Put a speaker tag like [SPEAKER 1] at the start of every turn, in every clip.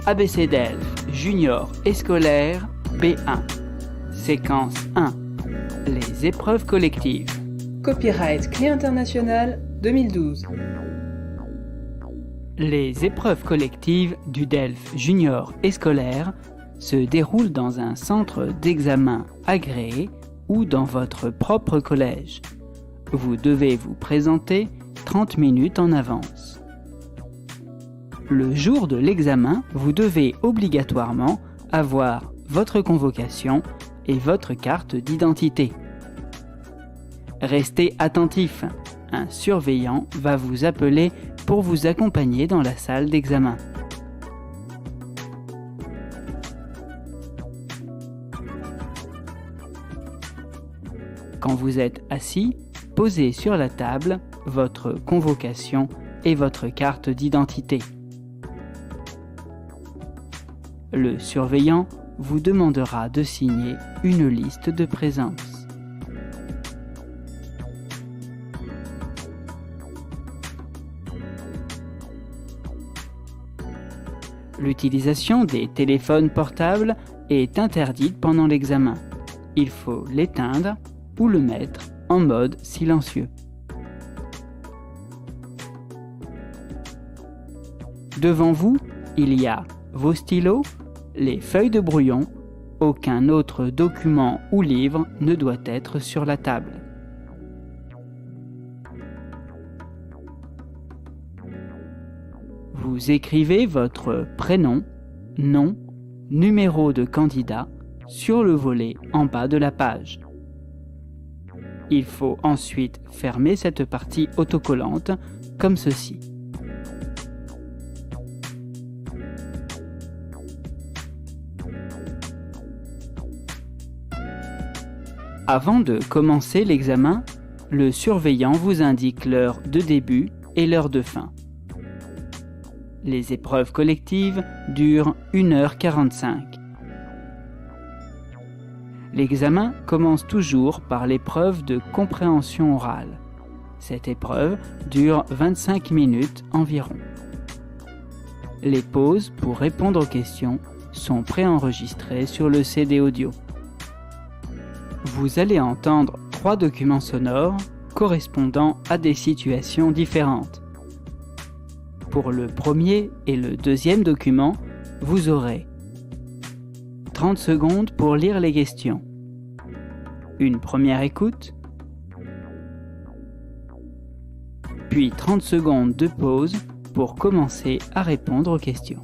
[SPEAKER 1] ABC DELF junior et scolaire B1. Séquence 1. Les épreuves collectives.
[SPEAKER 2] Copyright Clé International 2012.
[SPEAKER 1] Les épreuves collectives du DELF junior et scolaire se déroulent dans un centre d'examen agréé ou dans votre propre collège. Vous devez vous présenter 30 minutes en avance. Le jour de l'examen, vous devez obligatoirement avoir votre convocation et votre carte d'identité. Restez attentif, un surveillant va vous appeler pour vous accompagner dans la salle d'examen. Quand vous êtes assis, posez sur la table votre convocation et votre carte d'identité. Le surveillant vous demandera de signer une liste de présence. L'utilisation des téléphones portables est interdite pendant l'examen. Il faut l'éteindre ou le mettre en mode silencieux. Devant vous, il y a vos stylos, les feuilles de brouillon. Aucun autre document ou livre ne doit être sur la table. Vous écrivez votre prénom, nom, numéro de candidat sur le volet en bas de la page. Il faut ensuite fermer cette partie autocollante comme ceci. Avant de commencer l'examen, le surveillant vous indique l'heure de début et l'heure de fin. Les épreuves collectives durent 1h45. L'examen commence toujours par l'épreuve de compréhension orale. Cette épreuve dure 25 minutes environ. Les pauses pour répondre aux questions sont préenregistrées sur le CD audio. Vous allez entendre 3 documents sonores correspondant à des situations différentes. Pour le premier et le deuxième document, vous aurez 30 secondes pour lire les questions, une première écoute, puis 30 secondes de pause pour commencer à répondre aux questions.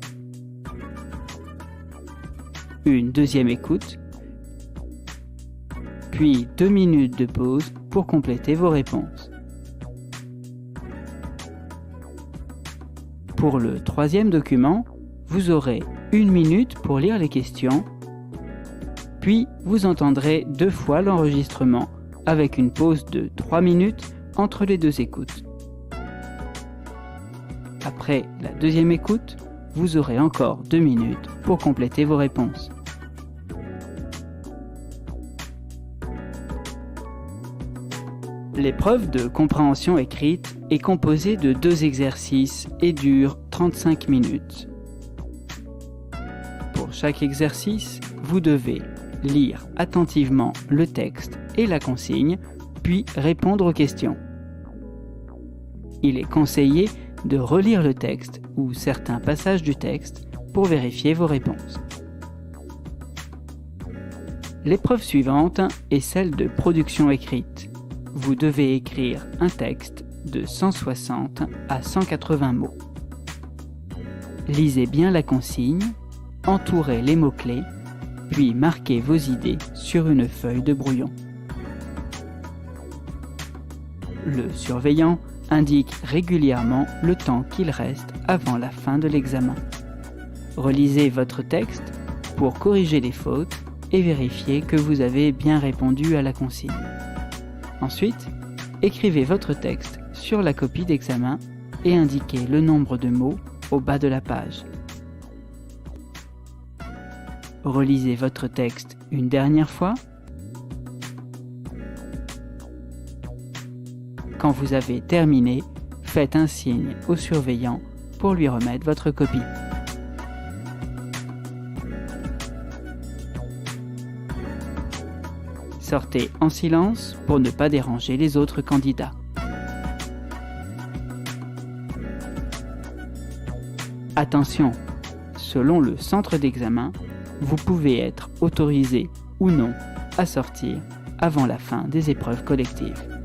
[SPEAKER 1] Une deuxième écoute, puis 2 minutes de pause pour compléter vos réponses. Pour le troisième document, vous aurez 1 minute pour lire les questions, puis vous entendrez 2 fois l'enregistrement avec une pause de 3 minutes entre les 2 écoutes. Après la deuxième écoute, vous aurez encore 2 minutes pour compléter vos réponses. L'épreuve de compréhension écrite est composée de 2 exercices et dure 35 minutes. Pour chaque exercice, vous devez lire attentivement le texte et la consigne, puis répondre aux questions. Il est conseillé de relire le texte ou certains passages du texte pour vérifier vos réponses. L'épreuve suivante est celle de production écrite. Vous devez écrire un texte de 160 à 180 mots. Lisez bien la consigne, entourez les mots-clés, puis marquez vos idées sur une feuille de brouillon. Le surveillant indique régulièrement le temps qu'il reste avant la fin de l'examen. Relisez votre texte pour corriger les fautes et vérifier que vous avez bien répondu à la consigne. Ensuite, écrivez votre texte sur la copie d'examen et indiquez le nombre de mots au bas de la page. Relisez votre texte une dernière fois. Quand vous avez terminé, faites un signe au surveillant pour lui remettre votre copie. Sortez en silence pour ne pas déranger les autres candidats. Attention, selon le centre d'examen, vous pouvez être autorisé ou non à sortir avant la fin des épreuves collectives.